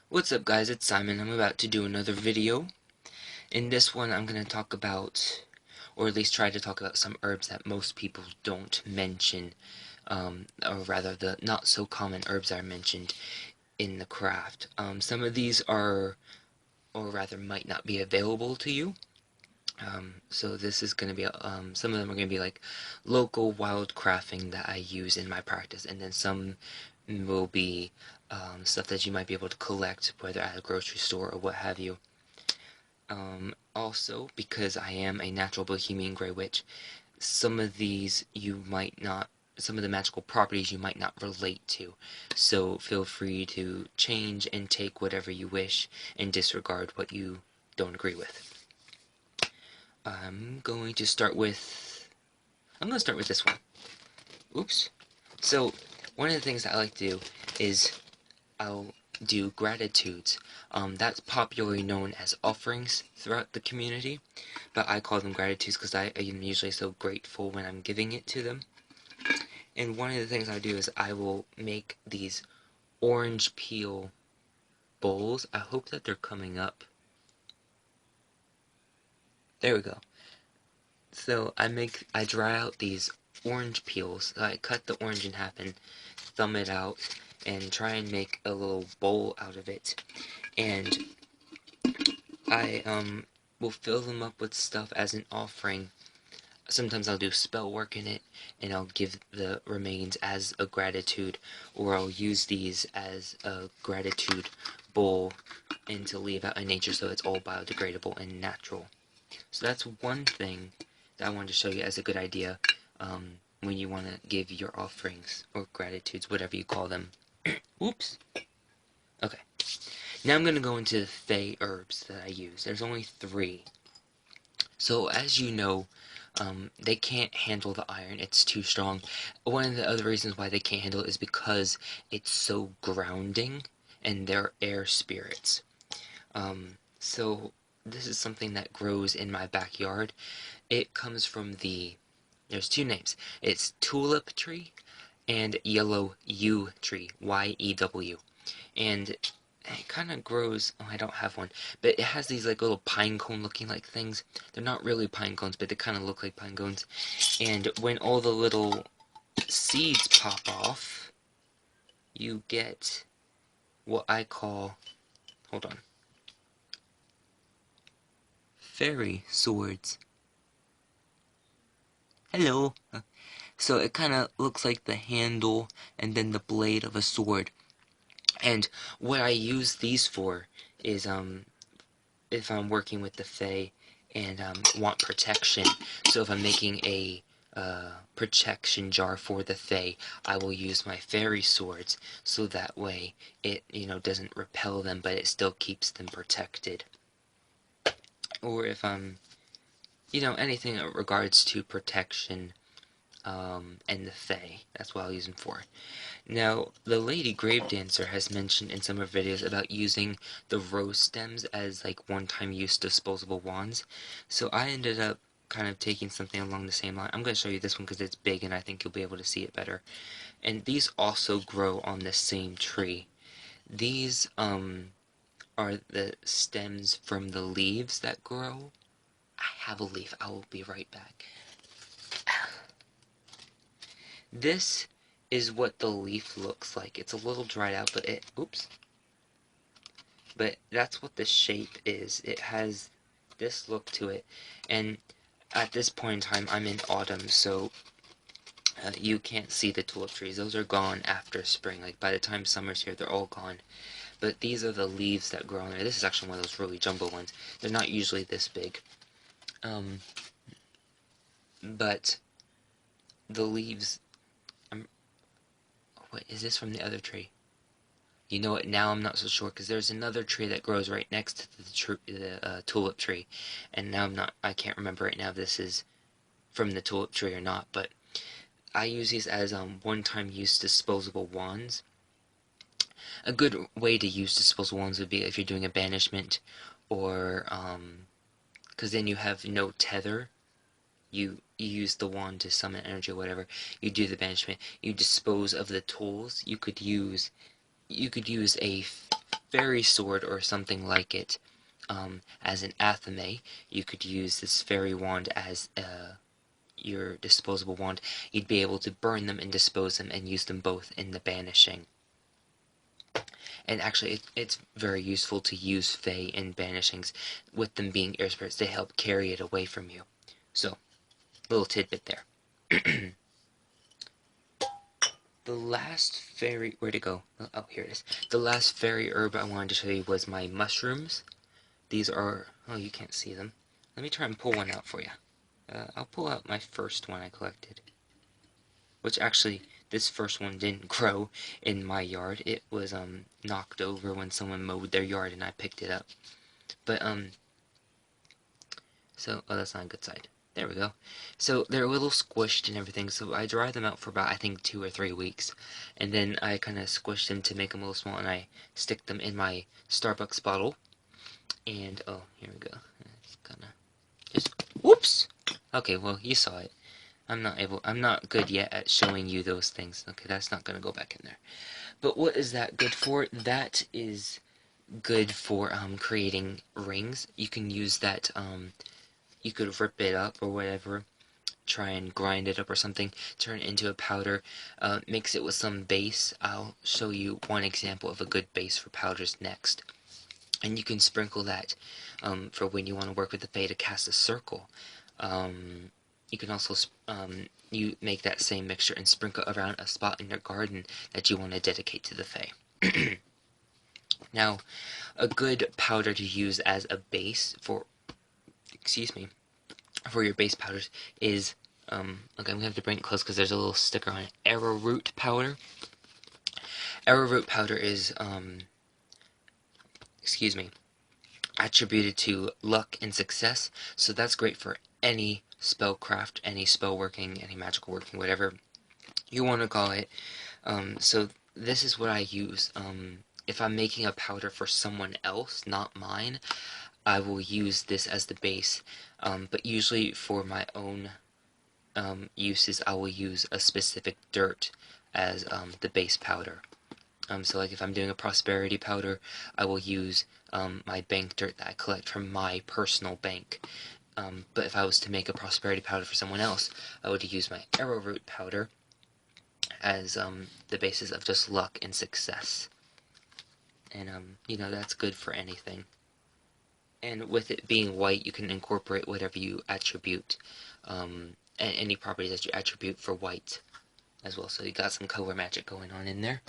What's up guys, it's Simon. I'm about to do another video. In this one I'm going to talk about, or at least try to talk about some herbs that most people don't mention, or rather the not so common herbs are mentioned in the craft. Some of these are, or rather might not be available to you. So this is going to be, some of them are going to be like local wild crafting that I use in my practice, and then some will be stuff that you might be able to collect, whether at a grocery store or what have you. Also, because I am a natural bohemian grey witch, some of these you might not, some of the magical properties you might not relate to. So feel free to change and take whatever you wish and disregard what you don't agree with. I'm going to start with this one. Oops. So, one of the things that I like to do is I'll do gratitudes. That's popularly known as offerings throughout the community, but I call them gratitudes because I am usually so grateful when I'm giving it to them. And one of the things I do is I will make these orange peel bowls. I hope that they're coming up. There we go. So I dry out these orange peels. So I cut the orange in half and thumb it out and try and make a little bowl out of it. And I will fill them up with stuff as an offering. Sometimes I'll do spell work in it, and I'll give the remains as a gratitude, or I'll use these as a gratitude bowl and to leave out in nature so it's all biodegradable and natural. So that's one thing that I wanted to show you as a good idea when you want to give your offerings or gratitudes, whatever you call them. Oops. Okay. Now I'm going to go into the Fey herbs that I use. There's only 3. So as you know, they can't handle the iron. It's too strong. One of the other reasons why they can't handle it is because it's so grounding and they're air spirits. So this is something that grows in my backyard. It comes from there's 2 names. It's tulip tree and yellow yew tree, Y-E-W. And it kind of grows, oh, I don't have one, but it has these like little pine cone looking like things. They're not really pine cones, but they kind of look like pine cones. And when all the little seeds pop off, you get what I call, hold on, fairy swords. Hello. So it kind of looks like the handle and then the blade of a sword. And what I use these for is if I'm working with the Fae and want protection. So if I'm making a protection jar for the Fae, I will use my fairy swords so that way it doesn't repel them, but it still keeps them protected. Or if I'm anything in regards to protection and the Fae, that's what I'll use them for. Now, the Lady Grave Dancer has mentioned in some of her videos about using the rose stems as like one-time use disposable wands. So I ended up kind of taking something along the same line. I'm going to show you this one because it's big and I think you'll be able to see it better. And these also grow on the same tree. These are the stems from the leaves that grow. I have a leaf. I will be right back. This is what the leaf looks like. It's a little dried out, but but that's what the shape is. It has this look to it, and at this point in time, I'm in autumn, so you can't see the tulip trees. Those are gone after spring. Like, by the time summer's here, they're all gone. But these are the leaves that grow on there. This is actually one of those really jumbo ones. They're not usually this big. But the leaves... What, is this from the other tree? You know what, now I'm not so sure, because there's another tree that grows right next to the tulip tree, and now I can't remember right now if this is from the tulip tree or not, but I use these as one-time use disposable wands. A good way to use disposable wands would be if you're doing a banishment, or, because then you have no tether. You use the wand to summon energy or whatever. You do the banishment. You dispose of the tools. You could use a fairy sword or something like it as an athame, you could use this fairy wand as your disposable wand. You'd be able to burn them and dispose them and use them both in the banishing. And actually, it's very useful to use Fae in banishings, with them being air spirits. They help carry it away from you. So, little tidbit there. The last fairy... Where'd it go? Oh, here it is. The last fairy herb I wanted to show you was my mushrooms. These are... Oh, you can't see them. Let me try and pull one out for you. I'll pull out my first one I collected. Which actually, this first one didn't grow in my yard. It was knocked over when someone mowed their yard and I picked it up. But so, oh, that's not a good side. There we go. So they're a little squished and everything, so I dry them out for about, I think, 2 or 3 weeks. And then I kind of squish them to make them a little small, and I stick them in my Starbucks bottle. And, oh, here we go. It's kind of just, whoops! Okay, well, you saw it. I'm not good yet at showing you those things. Okay, that's not going to go back in there. But what is that good for? That is good for creating rings. You can use that, you could rip it up or whatever, try and grind it up or something, turn it into a powder, mix it with some base. I'll show you one example of a good base for powders next. And you can sprinkle that for when you want to work with the Fae to cast a circle. You can also you make that same mixture and sprinkle around a spot in your garden that you want to dedicate to the Fae. Now, a good powder to use as a base for, for your base powders is, okay, I'm going to have to bring it close because there's a little sticker on it, arrowroot powder. Arrowroot powder is, attributed to luck and success, so that's great for any spellcraft, any spell working, any magical working, whatever you want to call it. So this is what I use. If I'm making a powder for someone else, not mine, I will use this as the base. But usually for my own uses, I will use a specific dirt as the base powder. So like if I'm doing a prosperity powder, I will use my bank dirt that I collect from my personal bank. But if I was to make a prosperity powder for someone else, I would use my arrowroot powder as the basis of just luck and success. And, you know, that's good for anything. And with it being white, you can incorporate whatever you attribute, any properties that you attribute for white as well. So you got some color magic going on in there.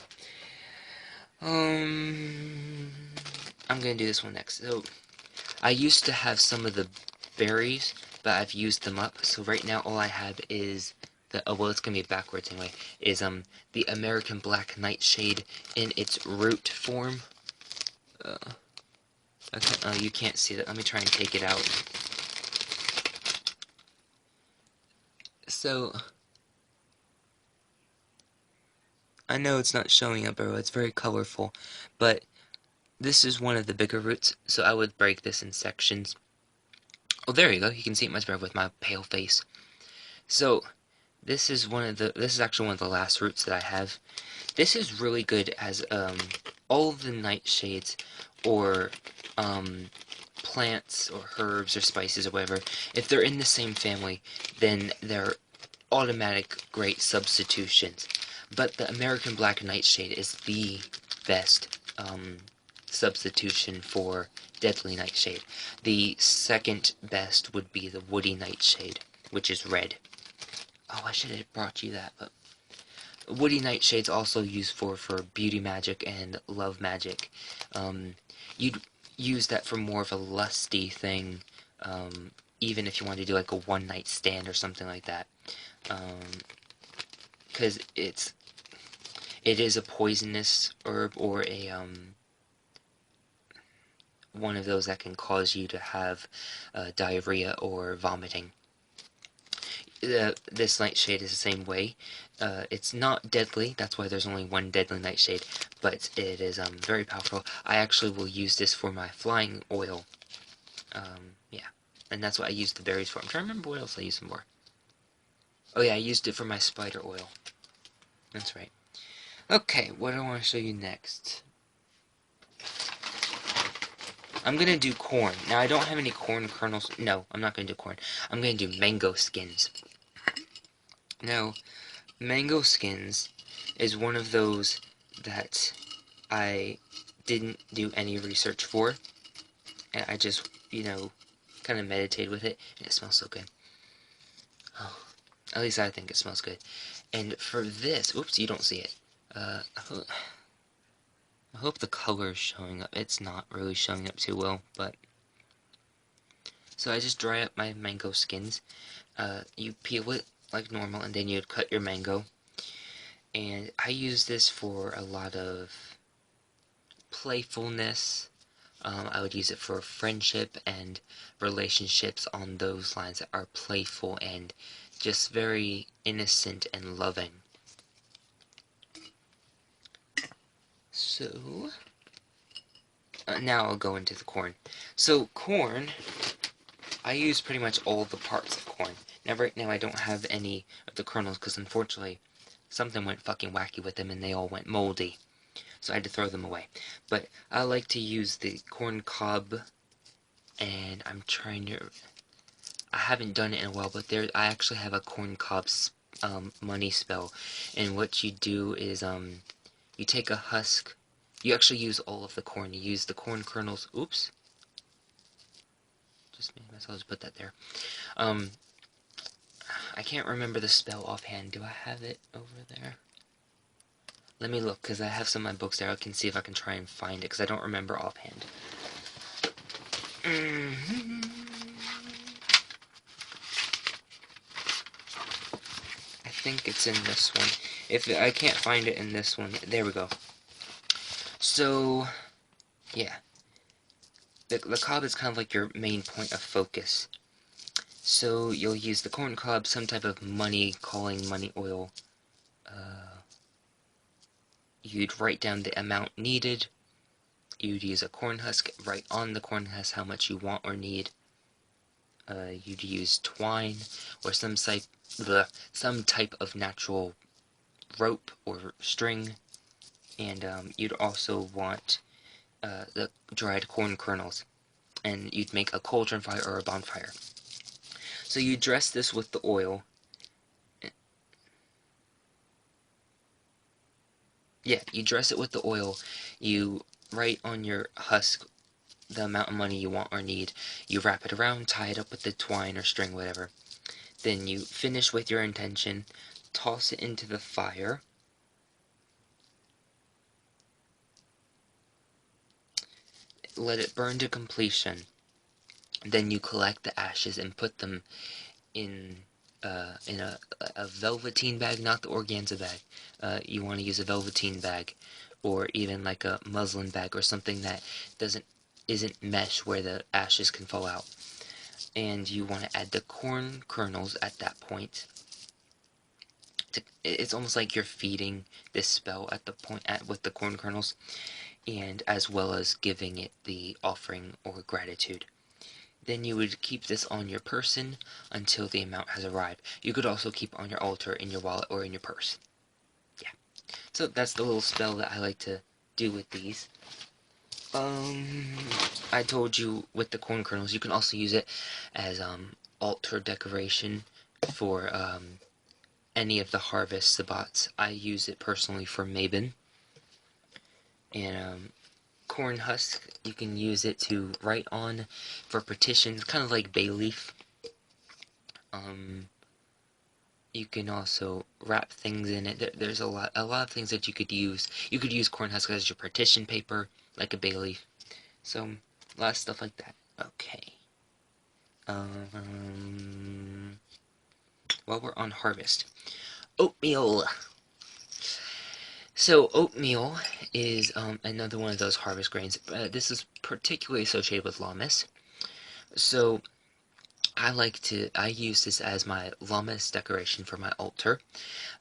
I'm gonna do this one next. So, I used to have some of the berries, but I've used them up. So right now, all I have is the, oh well, it's gonna be backwards anyway. Is the American Black Nightshade in its root form. Okay, you can't see that. Let me try and take it out. So, I know it's not showing up, it's very colorful, but this is one of the bigger roots, so I would break this in sections. Oh, there you go. You can see it much better with my pale face. So, this is actually one of the last roots that I have. This is really good as all of the nightshades or plants or herbs or spices or whatever. If they're in the same family, then they're automatic great substitutions. But the American Black Nightshade is the best substitution for Deadly Nightshade. The second best would be the Woody Nightshade, which is red. Oh, I should have brought you that, but Woody Nightshade's also used for beauty magic and love magic. You'd use that for more of a lusty thing, even if you want to do like a one-night stand or something like that. Because it is a poisonous herb or a one of those that can cause you to have diarrhea or vomiting. This nightshade is the same way. It's not deadly, that's why there's only one deadly nightshade, but it is very powerful. I actually will use this for my flying oil. Yeah, and that's what I used the berries for. I'm trying to remember what else I used them for. Oh yeah, I used it for my spider oil. That's right. Okay, what do I want to show you next? I'm gonna do corn. Now, I don't have any corn kernels. No, I'm not gonna do corn. I'm gonna do mango skins. Now, mango skins is one of those that I didn't do any research for. And I just, kind of meditated with it. And it smells so good. Oh, at least I think it smells good. And for this, oops, you don't see it. I hope the color is showing up. It's not really showing up too well, but... So I just dry up my mango skins. You peel it like normal, and then you'd cut your mango. And I use this for a lot of playfulness. I would use it for friendship and relationships on those lines that are playful and just very innocent and loving. So, now I'll go into the corn. So, corn, I use pretty much all the parts of corn. Now, right now, I don't have any of the kernels, because unfortunately, something went fucking wacky with them, and they all went moldy. So I had to throw them away. But I like to use the corn cob, and I'm trying to... I haven't done it in a while, but I actually have a corn cob money spell. And what you do is, you take a husk. You actually use all of the corn. You use the corn kernels. Oops. Just made myself just put that there. I can't remember the spell offhand. Do I have it over there? Let me look, because I have some of my books there. I can see if I can try and find it, because I don't remember offhand. I think it's in this one. If I can't find it in this one, there we go. So, yeah. The cob is kind of like your main point of focus. So, you'll use the corn cob, some type of money, calling money oil. You'd write down the amount needed. You'd use a corn husk, write on the corn husk how much you want or need. You'd use twine or some type of natural rope or string. And you'd also want the dried corn kernels. And you'd make a cauldron fire or a bonfire. So you dress this with the oil. Yeah, you dress it with the oil. You write on your husk the amount of money you want or need. You wrap it around, tie it up with the twine or string, whatever. Then you finish with your intention, toss it into the fire. Let it burn to completion. Then you collect the ashes and put them in a velveteen bag, not the organza bag. You want to use a velveteen bag, or even like a muslin bag or something that isn't mesh where the ashes can fall out. And you want to add the corn kernels at that point. It's almost like you're feeding this spell at the point with the corn kernels, and as well as giving it the offering or gratitude. Then you would keep this on your person until the amount has arrived. You could also keep on your altar, in your wallet, or in your purse. Yeah. So that's the little spell that I like to do with these. I told you with the corn kernels, you can also use it as altar decoration for any of the harvest sabbats. I use it personally for Mabon. And corn husk, you can use it to write on for petitions, kind of like bay leaf. You can also wrap things in it. There's a lot of things that you could use. You could use corn husk as your partition paper, like a bay leaf. So, a lot of stuff like that. Okay. While we're on harvest. Oatmeal! So, oatmeal is another one of those harvest grains. This is particularly associated with Lammas. So, I use this as my Lammas decoration for my altar.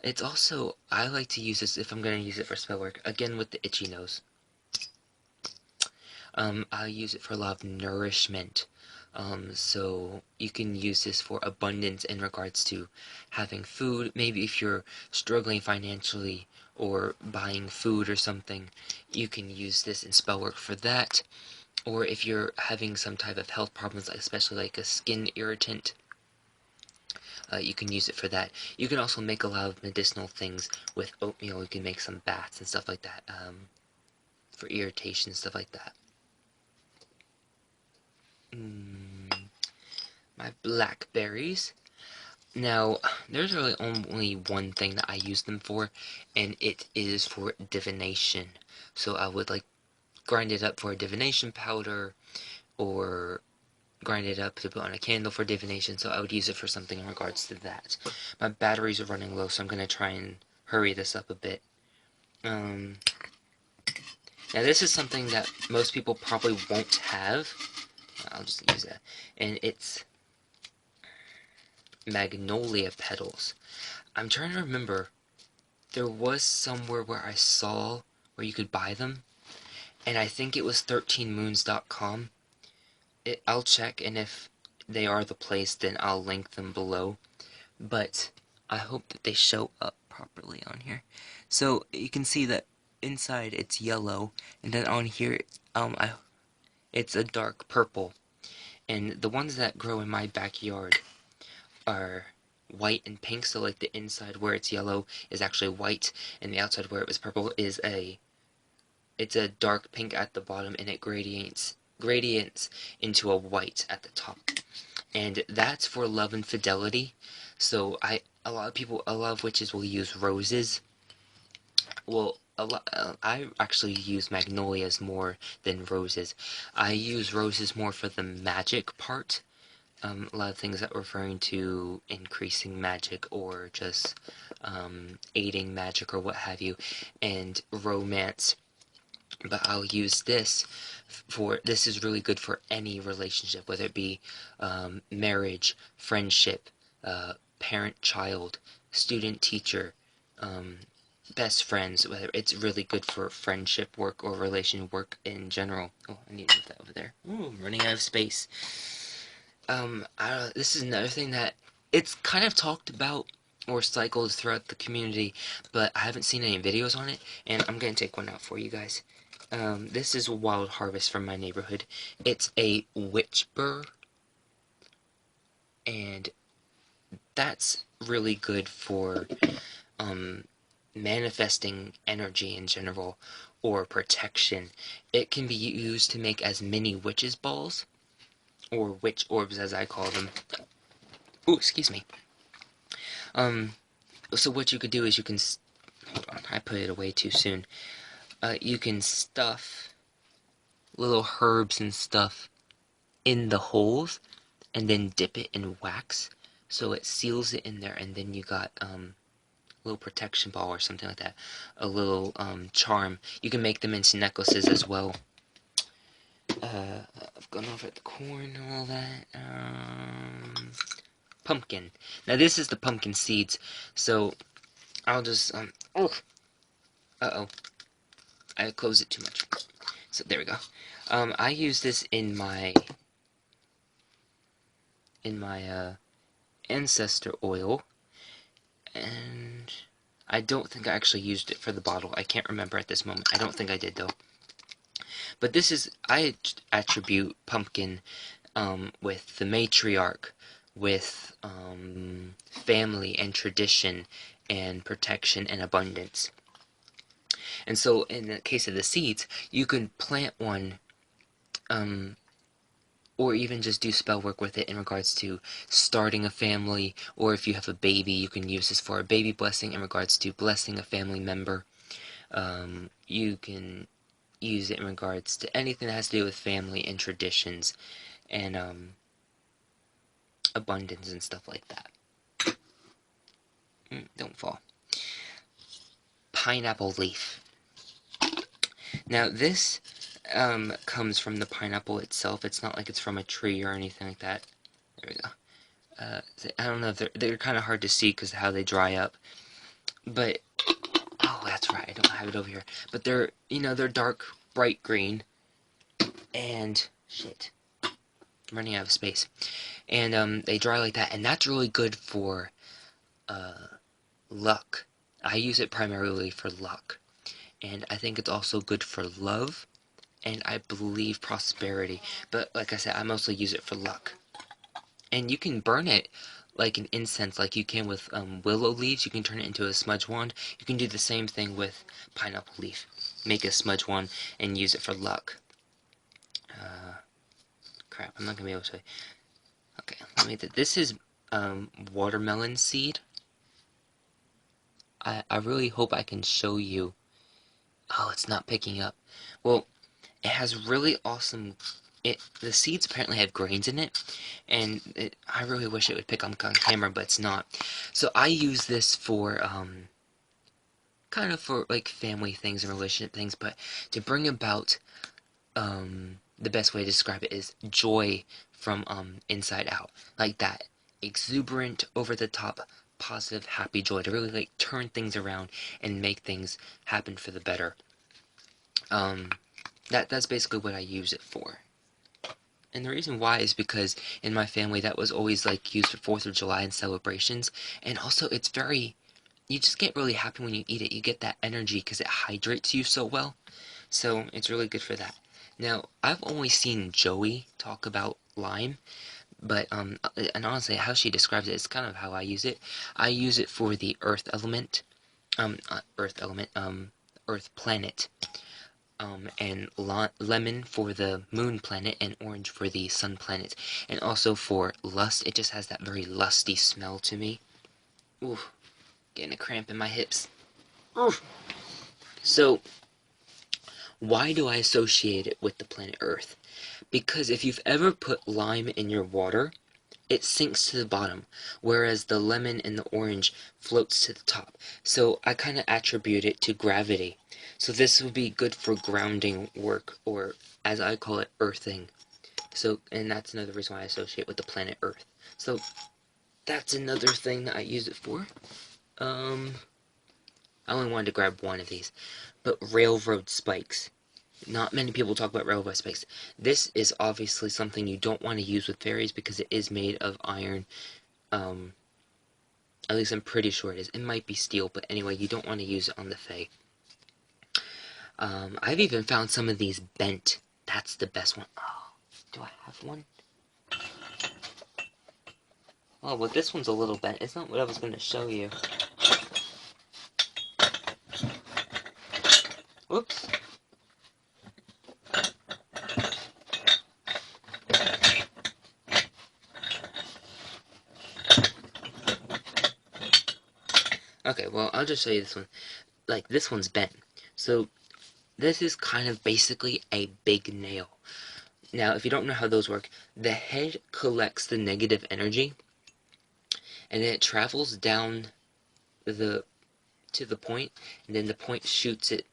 It's also, I like to use this if I'm going to use it for spell work, again with the itchy nose. I use it for a lot of nourishment. So you can use this for abundance in regards to having food. Maybe if you're struggling financially or buying food or something, you can use this in spell work for that. or if you're having some type of health problems, especially like a skin irritant, you can use it for that. You can also make a lot of medicinal things with oatmeal. You can make some baths and stuff like that, for irritation, stuff like that. My blackberries. Now, there's really only one thing that I use them for, and it is for divination. So I would like grind it up for a divination powder, or grind it up to put on a candle for divination, so I would use it for something in regards to that. My batteries are running low, so I'm going to try and hurry this up a bit. Now this is something that most people probably won't have. I'll just use that. And it's magnolia petals. I'm trying to remember. There was somewhere where I saw where you could buy them, and I think it was 13moons.com. I'll check, and if they are the place, then I'll link them below. But I hope that they show up properly on here. So you can see that inside it's yellow, and then on here, it's a dark purple. And the ones that grow in my backyard are white and pink. So like the inside where it's yellow is actually white, and the outside where it was purple is it's a dark pink at the bottom, and it gradients into a white at the top. And that's for love and fidelity. So a lot of witches will use roses. Well, I actually use magnolias more than roses. I use roses more for the magic part. A lot of things that referring to increasing magic, or just aiding magic, or what have you, and romance. But I'll use this this is really good for any relationship, whether it be marriage, friendship, parent-child, student-teacher, best friends. Whether it's really good for friendship work or relation work in general. Oh, I need to move that over there. Ooh, I'm running out of space. This is another thing that it's kind of talked about or cycled throughout the community, but I haven't seen any videos on it, and I'm gonna take one out for you guys. This is Wild Harvest from my neighborhood. It's a witch burr, and that's really good for manifesting energy in general, or protection. It can be used to make as many witches balls, or witch orbs as I call them. Ooh, excuse me. So what you could do is you can... Hold on, I put it away too soon. You can stuff little herbs and stuff in the holes, and then dip it in wax, so it seals it in there, and then you got a little protection ball or something like that, a little charm. You can make them into necklaces as well. I've gone over at the corn and all that. Pumpkin. Now this is the pumpkin seeds, so I'll just I closed it too much. So there we go. I use this in my ancestor oil, and I don't think I actually used it for the bottle. I can't remember at this moment. I don't think I did though. But this is, I attribute pumpkin with the matriarch, with family and tradition and protection and abundance. And so in the case of the seeds, you can plant one, or even just do spell work with it in regards to starting a family, or if you have a baby, you can use this for a baby blessing in regards to blessing a family member. You can use it in regards to anything that has to do with family and traditions, and abundance and stuff like that. Don't fall. Pineapple leaf. Now this comes from the pineapple itself. It's not like it's from a tree or anything like that. There we go. I don't know if they're kind of hard to see because of how they dry up. But oh, that's right. I don't have it over here. But they're dark, bright green, and shit, I'm running out of space. And they dry like that, and that's really good for luck. I use it primarily for luck, and I think it's also good for love and I believe prosperity. But like I said, I mostly use it for luck. And you can burn it like an incense, like you can with willow leaves. You can turn it into a smudge wand. You can do the same thing with pineapple leaf. Make a smudge wand and use it for luck. Crap, I'm not gonna be able to. Okay, let me. This is watermelon seed. I really hope I can show you. Oh, it's not picking up. Well, it has really awesome. The seeds apparently have grains in it, and I really wish it would pick up on camera, but it's not. So I use this for kind of for like family things and relationship things, but to bring about the best way to describe it is joy from inside out, like that exuberant, over the top, positive, happy joy to really like turn things around and make things happen for the better. That's basically what I use it for. And the reason why is because in my family that was always like used for 4th of July and celebrations, and also it's very, you just get really happy when you eat it. You get that energy because it hydrates you so well. So it's really good for that. Now, I've only seen Joey talk about lime, but and honestly, how she describes it is kind of how I use it. I use it for the earth element, earth planet, and lemon for the moon planet, and orange for the sun planet. And also for lust, it just has that very lusty smell to me. Ooh, getting a cramp in my hips. Ooh. So, why do I associate it with the planet Earth? Because if you've ever put lime in your water, it sinks to the bottom, whereas the lemon and the orange floats to the top. So I kind of attribute it to gravity. So this would be good for grounding work, or as I call it, earthing. So, and that's another reason why I associate with the planet Earth. So that's another thing that I use it for. I only wanted to grab one of these, but railroad spikes. Not many people talk about railroad spikes. This is obviously something you don't want to use with fairies because it is made of iron. At least I'm pretty sure it is. It might be steel, but anyway, you don't want to use it on the fae. I've even found some of these bent. That's the best one. Oh, do I have one? Oh, well, this one's a little bent. It's not what I was going to show you. Whoops. Okay, well, I'll just show you this one. Like, this one's bent. So, this is kind of basically a big nail. Now, if you don't know how those work, the head collects the negative energy, and then it travels down to the point, and then the point shoots it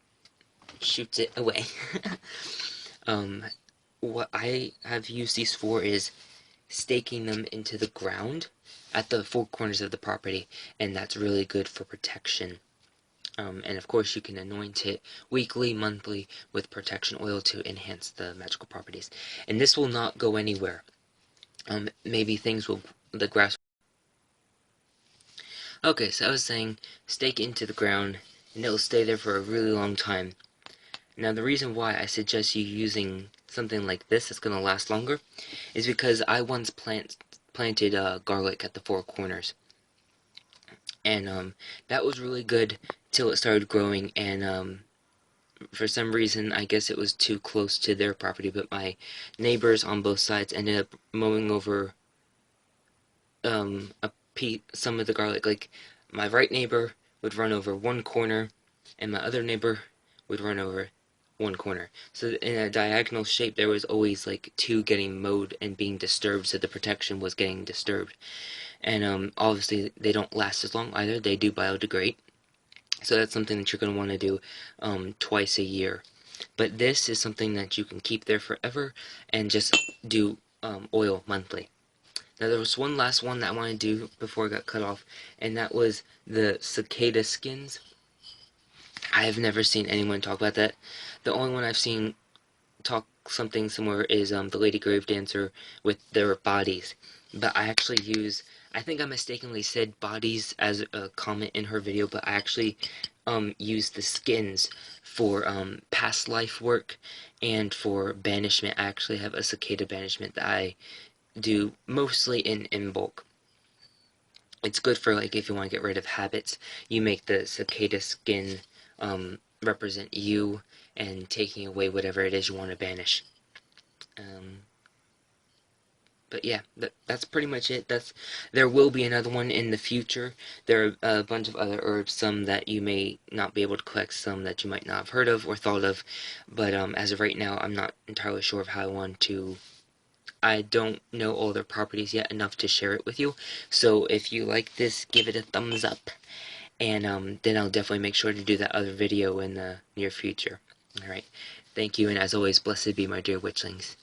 away. What I have used these for is staking them into the ground at the 4 corners of the property, and that's really good for protection. And of course you can anoint it weekly, monthly with protection oil to enhance the magical properties. And this will not go anywhere. Maybe the grass. Okay, so I was saying, stake it into the ground, and it'll stay there for a really long time. Now the reason why I suggest you using something like this that's going to last longer is because I once planted garlic at the 4 corners. And that was really good till it started growing, and for some reason, I guess it was too close to their property, but my neighbors on both sides ended up mowing over some of the garlic. Like, my right neighbor would run over one corner, and my other neighbor would run over one corner. So in a diagonal shape, there was always like 2 getting mowed and being disturbed, so the protection was getting disturbed. And obviously, they don't last as long either. They do biodegrade. So that's something that you're going to want to do twice a year. But this is something that you can keep there forever and just do oil monthly. Now there was one last one that I wanted to do before I got cut off, and that was the cicada skins. I have never seen anyone talk about that. The only one I've seen talk something similar is the Lady Grave Dancer with their bodies. But I actually use, I think I mistakenly said bodies as a comment in her video, but I actually use the skins for past life work, and for banishment. I actually have a cicada banishment that I do mostly in bulk. It's good for, like, if you want to get rid of habits. You make the cicada skin represent you, and taking away whatever it is you want to banish. But yeah, that's pretty much it. There will be another one in the future. There are a bunch of other herbs, some that you may not be able to collect, some that you might not have heard of or thought of. But as of right now, I'm not entirely sure of how I want to. I don't know all their properties yet enough to share it with you. So if you like this, give it a thumbs up, and then I'll definitely make sure to do that other video in the near future. All right, thank you, and as always, blessed be my dear witchlings.